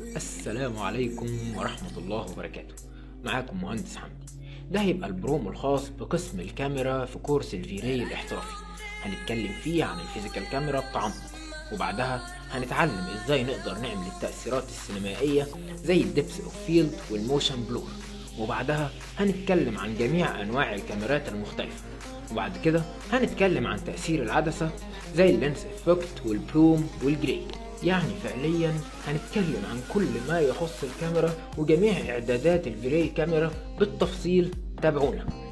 السلام عليكم ورحمة الله وبركاته. معاكم مهندس حمدي. ده هيبقى البرومو الخاص بقسم الكاميرا في كورس الفيراي الاحترافي. هنتكلم فيه عن الفيزيكال كاميرا بتعمق، وبعدها هنتعلم ازاي نقدر نعمل التأثيرات السينمائية زي الدبس اوف فيلد والموشن بلور، وبعدها هنتكلم عن جميع انواع الكاميرات المختلفة، وبعد كده هنتكلم عن تأثير العدسة زي اللينس افكت والبلوم والجري. يعني فعليا هنتكلم عن كل ما يخص الكاميرا وجميع اعدادات الفيراي كاميرا بالتفصيل. تابعونا.